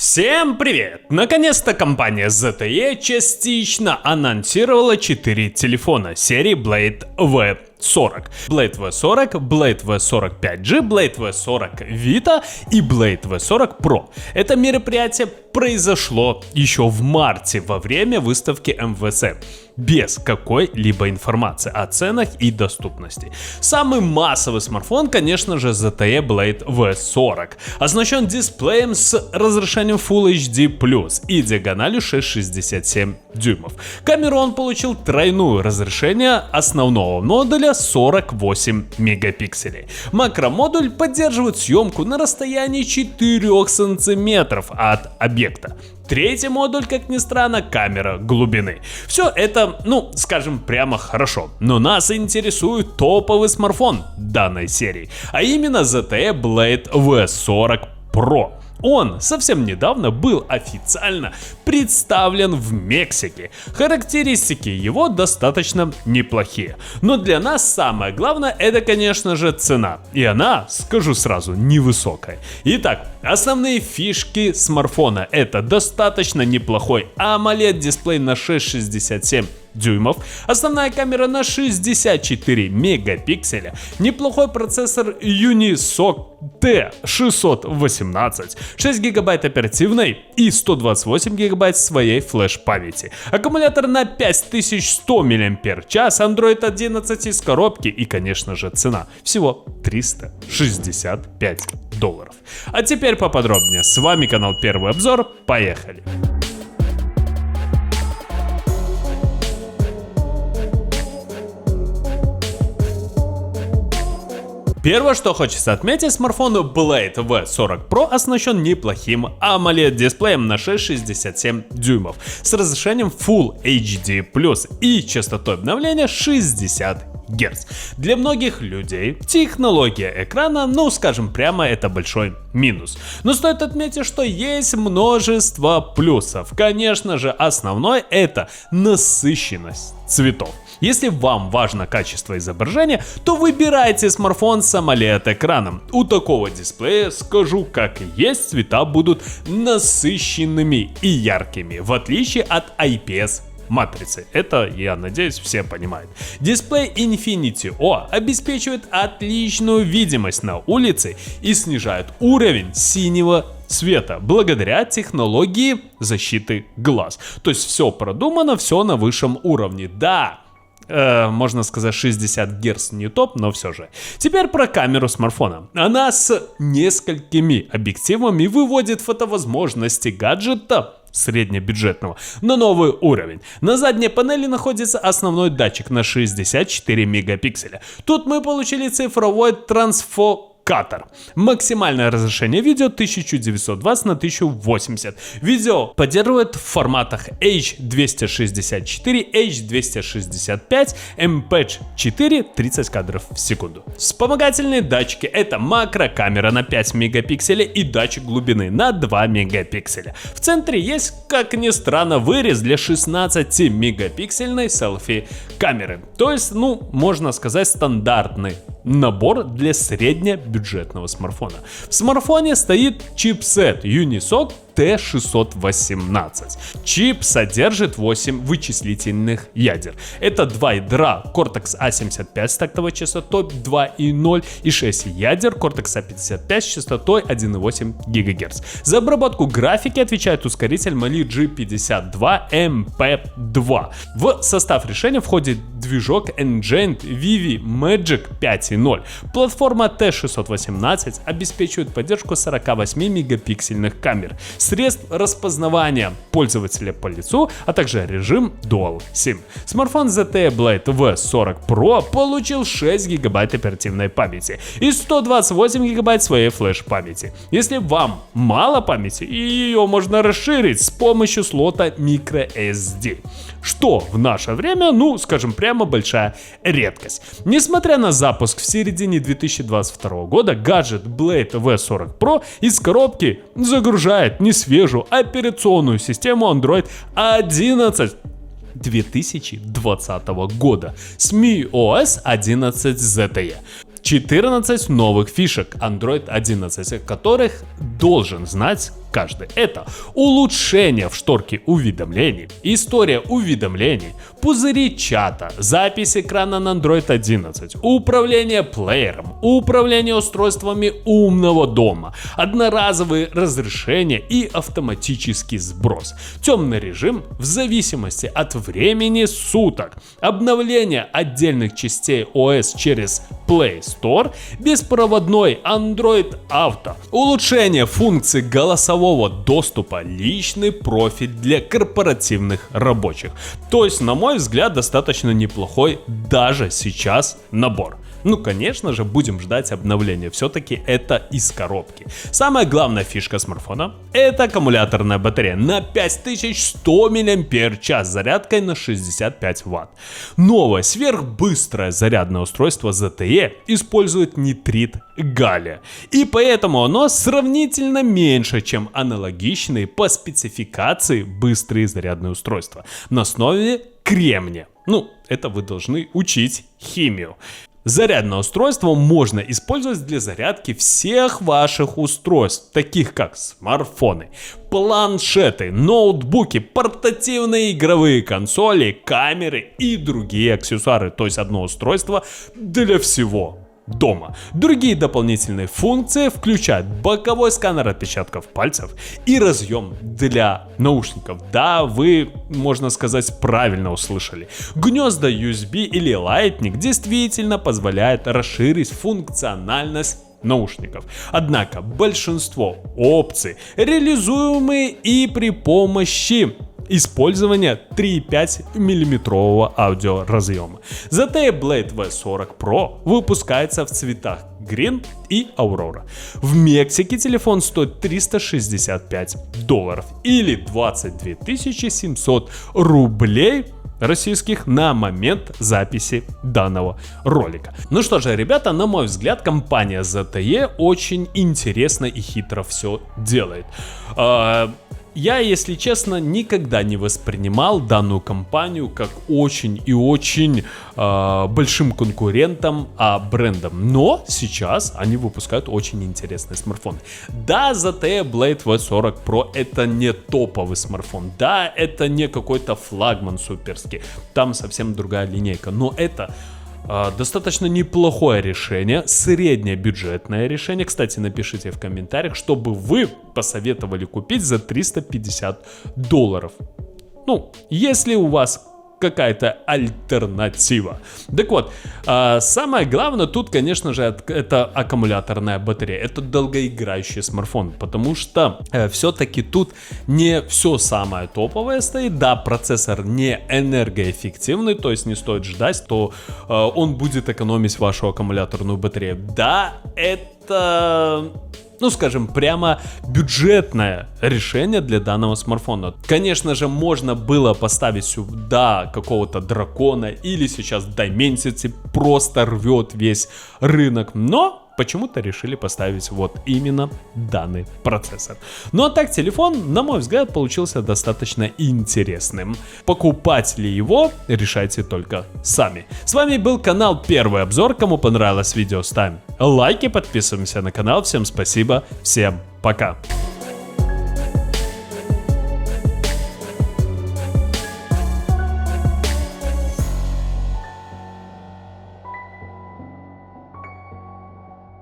Всем привет! Наконец-то компания ZTE частично анонсировала 4 телефона серии Blade V40. Blade V40, Blade V40-5G, Blade V40 Vita и Blade V40 Pro. Это мероприятие произошло еще в марте во время выставки МВЦ, без какой-либо информации о ценах и доступности. Самый массовый смартфон, конечно же, ZTE Blade V40, оснащен дисплеем с разрешением Full HD+, и диагональю 6,67 дюймов. Камеру он получил тройное разрешение основного модуля 48 мегапикселей. Макромодуль поддерживает съемку на расстоянии 4 сантиметров от объекта. Третий модуль, как ни странно, камера глубины. Все это, скажем прямо, хорошо. Но нас интересует топовый смартфон данной серии, а именно ZTE Blade V40 Pro. Он совсем недавно был официально представлен в Мексике. Характеристики его достаточно неплохие. Но для нас самое главное — это, конечно же, цена. И она, скажу сразу, невысокая. Итак, основные фишки смартфона — это достаточно неплохой AMOLED дисплей на 6,67 дюймов, основная камера на 64 мегапикселя, неплохой процессор Unisoc T618, 6 гигабайт оперативной и 128 гигабайт своей флеш-памяти, аккумулятор на 5100 мАч, Android 11 из коробки и, конечно же, цена всего $365. А теперь поподробнее. С вами канал Первый Обзор. Поехали! Первое, что хочется отметить, смартфон Blade V40 Pro оснащен неплохим AMOLED дисплеем на 6,67 дюймов с разрешением Full HD+, и частотой обновления 60 Гц. Для многих людей технология экрана, скажем прямо, это большой минус. Но стоит отметить, что есть множество плюсов. Конечно же, основной — это насыщенность цветов. Если вам важно качество изображения, то выбирайте смартфон с AMOLED экраном. У такого дисплея, скажу как и есть, цвета будут насыщенными и яркими, в отличие от IPS матрицы. Это, я надеюсь, все понимают. Дисплей Infinity O обеспечивает отличную видимость на улице и снижает уровень синего цвета благодаря технологии защиты глаз. То есть все продумано, все на высшем уровне. Да, можно сказать, 60 Гц не топ, но все же. Теперь про камеру смартфона. Она с несколькими объективами выводит фотовозможности гаджета среднебюджетного на новый уровень. На задней панели находится основной датчик на 64 мегапикселя. Тут мы получили цифровой трансфокатор. Максимальное разрешение видео 1920 на 1080. Видео поддерживает в форматах H264, H265, MPEG-4 30 кадров в секунду. Вспомогательные датчики — это макрокамера на 5 мегапикселей и датчик глубины на 2 мегапикселя. В центре есть, как ни странно, вырез для 16 мегапиксельной селфи-камеры. То есть, можно сказать, стандартный набор для среднебюджетного смартфона. В смартфоне стоит чипсет Unisoc T618. Чип содержит 8 вычислительных ядер. Это 2 ядра Cortex A75 с тактовой частотой 2,0 и 6 ядер Cortex A55 с частотой 1,8 ГГц. За обработку графики отвечает ускоритель Mali G52MP2. В состав решения входит движок Engine Vivi Magic 5.0. Платформа T618 обеспечивает поддержку 48 мегапиксельных камер, средств распознавания пользователя по лицу, а также режим Dual SIM. Смартфон ZTE Blade V40 Pro получил 6 гигабайт оперативной памяти и 128 гигабайт своей флеш-памяти. Если вам мало памяти, ее можно расширить с помощью слота microSD, что в наше время, скажем прямо, большая редкость. Несмотря на запуск в середине 2022 года, гаджет Blade V40 Pro из коробки загружает несвежую операционную систему Android 11 2020 года с MIUI 11 ZTE. 14 новых фишек Android 11, которых должен знать каждый. Это улучшение в шторке уведомлений, история уведомлений, пузыри чата, запись экрана на Android 11, управление плеером, управление устройствами умного дома, одноразовые разрешения и автоматический сброс, темный режим в зависимости от времени суток, обновление отдельных частей OS через Play Store, беспроводной Android Auto, улучшение функций голосового доступа, личный профиль для корпоративных рабочих. То есть, на мой взгляд, достаточно неплохой даже сейчас набор. Ну, конечно же, будем ждать обновления, все-таки это из коробки. Самая главная фишка смартфона — это аккумуляторная батарея на 5100 мАч с зарядкой на 65 Вт. Новое сверхбыстрое зарядное устройство ZTE использует нитрид галлия, и поэтому оно сравнительно меньше, чем аналогичные по спецификации быстрые зарядные устройства на основе кремния. Ну, это вы должны учить химию. Зарядное устройство можно использовать для зарядки всех ваших устройств, таких как смартфоны, планшеты, ноутбуки, портативные игровые консоли, камеры и другие аксессуары. То есть одно устройство для всего дома. Другие дополнительные функции включают боковой сканер отпечатков пальцев и разъем для наушников. Да, вы, можно сказать, правильно услышали. Гнезда USB или Lightning действительно позволяют расширить функциональность наушников. Однако большинство опций реализуемы и при помощи использования 3,5 мм аудиоразъема. ZTE Blade V40 Pro выпускается в цветах Green и Aurora. В Мексике телефон стоит $365 или 22 700 рублей российских на момент записи данного ролика. Ну что же, ребята, на мой взгляд, компания ZTE очень интересно и хитро все делает. Я, если честно, никогда не воспринимал данную компанию как очень и очень большим конкурентом, брендом. Но сейчас они выпускают очень интересные смартфоны. Да, ZTE Blade V40 Pro это не топовый смартфон. Да, это не какой-то флагман суперский. Там совсем другая линейка. Но это достаточно неплохое решение, среднее бюджетное решение. Кстати, напишите в комментариях, что бы вы посоветовали купить за $350. Ну, если у вас какая-то альтернатива. Так вот, самое главное тут, конечно же, это аккумуляторная батарея. Это долгоиграющий смартфон, потому что все-таки тут не все самое топовое стоит. Да, процессор не энергоэффективный, то есть не стоит ждать, что он будет экономить вашу аккумуляторную батарею. Да, это, ну скажем, прямо бюджетное решение для данного смартфона. Конечно же, можно было поставить сюда какого-то дракона, или сейчас Dimensity просто рвет весь рынок, но почему-то решили поставить вот именно данный процессор. Ну а так, телефон, на мой взгляд, получился достаточно интересным. Покупать ли его, решайте только сами. С вами был канал Первый Обзор. Кому понравилось видео, ставим лайки, подписываемся на канал. Всем спасибо, всем пока.